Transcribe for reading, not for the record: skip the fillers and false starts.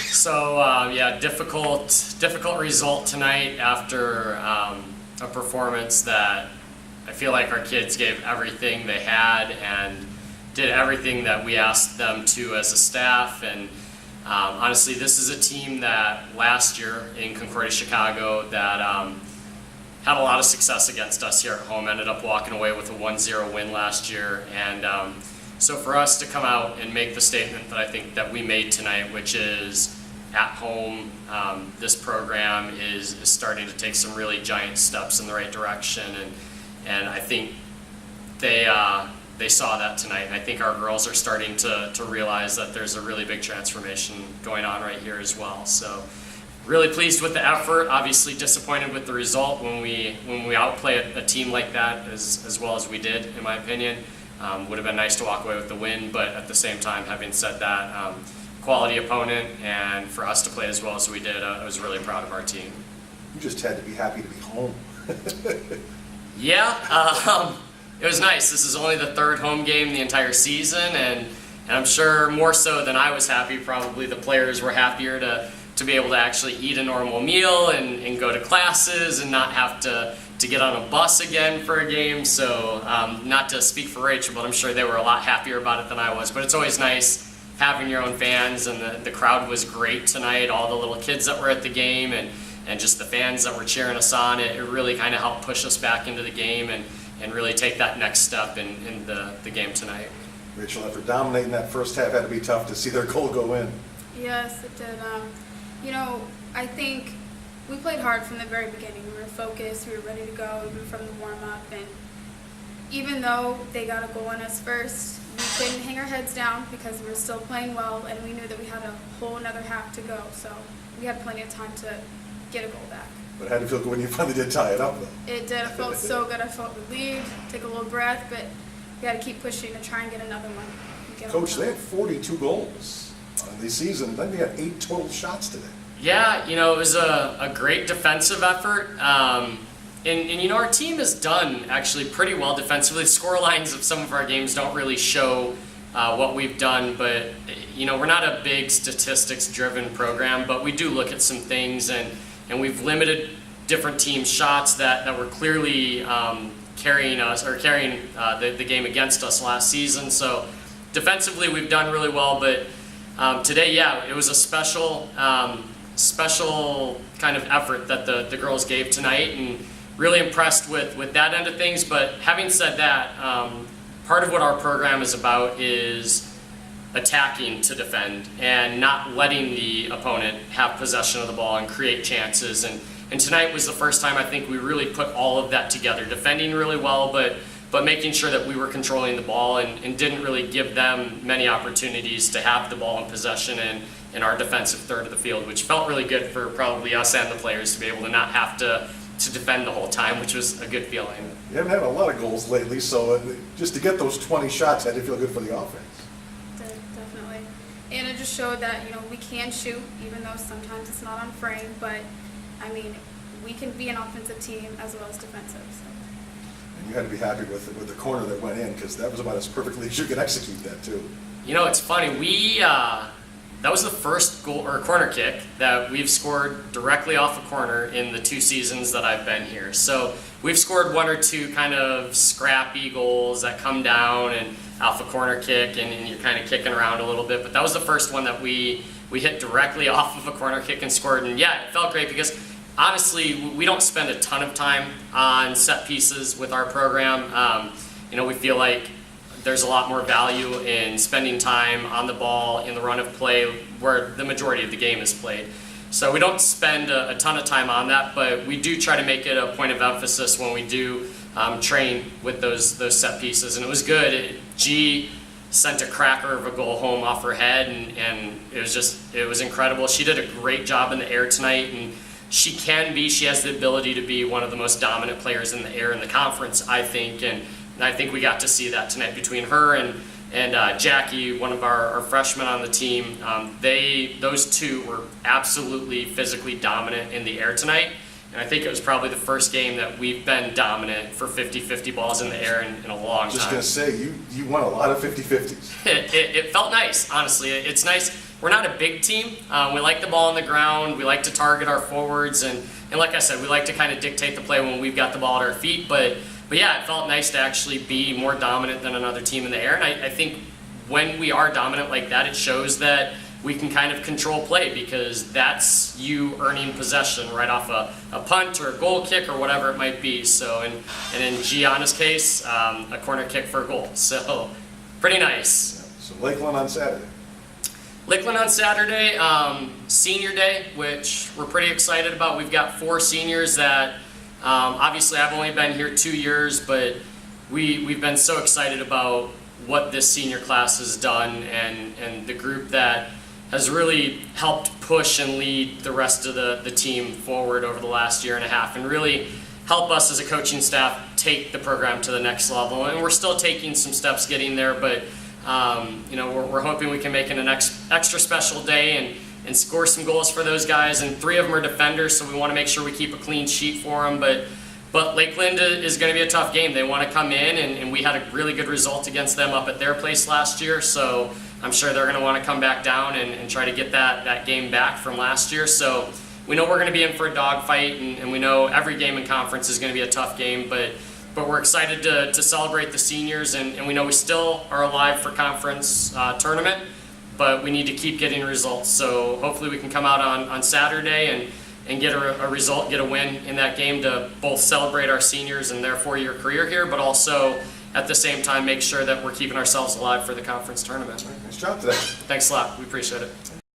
Yeah, difficult result tonight after a performance that I feel like our kids gave everything they had and did everything that we asked them to as a staff. And honestly, this is a team that last year in Concordia, Chicago, that had a lot of success against us here at home, ended up walking away with a 1-0 win last year. And so for us to come out and make the statement that I think that we made tonight, which is at home, this program is starting to take some really giant steps in the right direction, and I think they saw that tonight. And I think our girls are starting to realize that there's a really big transformation going on right here as well. So really pleased with the effort. Obviously disappointed with the result when we outplay a team like that as well as we did, in my opinion. Would have been nice to walk away with the win, but at the same time, having said that, quality opponent, and for us to play as well as we did, I was really proud of our team. You just had to be happy to be home. Yeah, it was nice. This is only the third home game the entire season, and I'm sure more so than I was happy, probably the players were happier to be able to actually eat a normal meal and go to classes and not have to get on a bus again for a game. So not to speak for Rachel, but I'm sure they were a lot happier about it than I was. But it's always nice having your own fans, and the crowd was great tonight. All the little kids that were at the game and just the fans that were cheering us on, it really kind of helped push us back into the game and really take that next step in the game tonight. Rachel, after dominating that first half, had to be tough to see their goal go in. Yes, it did. I think we played hard from the very beginning. We were focused, we were ready to go even from the warm-up, and even though they got a goal on us first, we couldn't hang our heads down because we were still playing well, and we knew that we had a whole another half to go, so we had plenty of time to get a goal back. But how did it feel when you finally did tie it up, though? It did. It felt so good. I felt relieved, take a little breath, but we had to keep pushing to try and get another one. Coach, they had 42 goals on the season. Then they had 8 total shots today. Yeah, it was a great defensive effort. And our team has done actually pretty well defensively. The score lines of some of our games don't really show what we've done, but we're not a big statistics-driven program, but we do look at some things, and we've limited different teams' shots that were clearly carrying the game against us last season. So defensively, we've done really well, but today, yeah, it was a special kind of effort that the girls gave tonight, and really impressed with that end of things. But having said that, part of what our program is about is attacking to defend and not letting the opponent have possession of the ball and create chances. And tonight was the first time I think we really put all of that together, defending really well, but making sure that we were controlling the ball and didn't really give them many opportunities to have the ball in possession in our defensive third of the field, which felt really good for probably us and the players to be able to not have to defend the whole time, which was a good feeling. You haven't had a lot of goals lately, so just to get those 20 shots had to feel good for the offense. Definitely. And it just showed that, we can shoot, even though sometimes it's not on frame, but, we can be an offensive team as well as defensive. So. And you had to be happy with the corner that went in, because that was about as perfectly as you could execute that, too. It's funny. That was the first goal or corner kick that we've scored directly off a corner in the 2 seasons that I've been here. So we've scored 1 or 2 kind of scrappy goals that come down and off a corner kick, and you're kind of kicking around a little bit. But that was the first one that we hit directly off of a corner kick and scored. And yeah, it felt great because honestly, we don't spend a ton of time on set pieces with our program. We feel like there's a lot more value in spending time on the ball in the run of play where the majority of the game is played. So we don't spend a ton of time on that, but we do try to make it a point of emphasis when we do train with those set pieces. And it was good. G sent a cracker of a goal home off her head, and it was incredible. She did a great job in the air tonight, and she has the ability to be one of the most dominant players in the air in the conference, I think. And I think we got to see that tonight between her and Jackie, one of our freshmen on the team. Those two were absolutely physically dominant in the air tonight. And I think it was probably the first game that we've been dominant for 50-50 balls in the air in a long Just time. gonna say, you won a lot of 50-50s. It felt nice, honestly. It's nice. We're not a big team. We like the ball on the ground. We like to target our forwards. And like I said, we like to kind of dictate the play when we've got the ball at our feet. But yeah, it felt nice to actually be more dominant than another team in the air. And I think when we are dominant like that, it shows that we can kind of control play, because that's you earning possession right off a punt or a goal kick or whatever it might be. So, and in Gianna's case, a corner kick for a goal. So, pretty nice. So Lakeland on Saturday. Lakeland on Saturday, senior day, which we're pretty excited about. We've got 4 seniors that, obviously I've only been here 2 years, but we've been so excited about what this senior class has done, and the group that has really helped push and lead the rest of the team forward over the last year and a half, and really help us as a coaching staff take the program to the next level. And we're still taking some steps getting there, but we're hoping we can make it an extra special day and score some goals for those guys. And 3 of them are defenders, so we want to make sure we keep a clean sheet for them. But Lakeland is going to be a tough game. They want to come in, and we had a really good result against them up at their place last year. So I'm sure they're going to want to come back down and try to get that game back from last year. So we know we're going to be in for a dogfight, and we know every game in conference is going to be a tough game. But we're excited to celebrate the seniors, and we know we still are alive for conference tournament, but we need to keep getting results. So hopefully we can come out on Saturday and get a result, get a win in that game to both celebrate our seniors and their 4-year career here, but also at the same time make sure that we're keeping ourselves alive for the conference tournament. Nice job today. Thanks a lot. We appreciate it.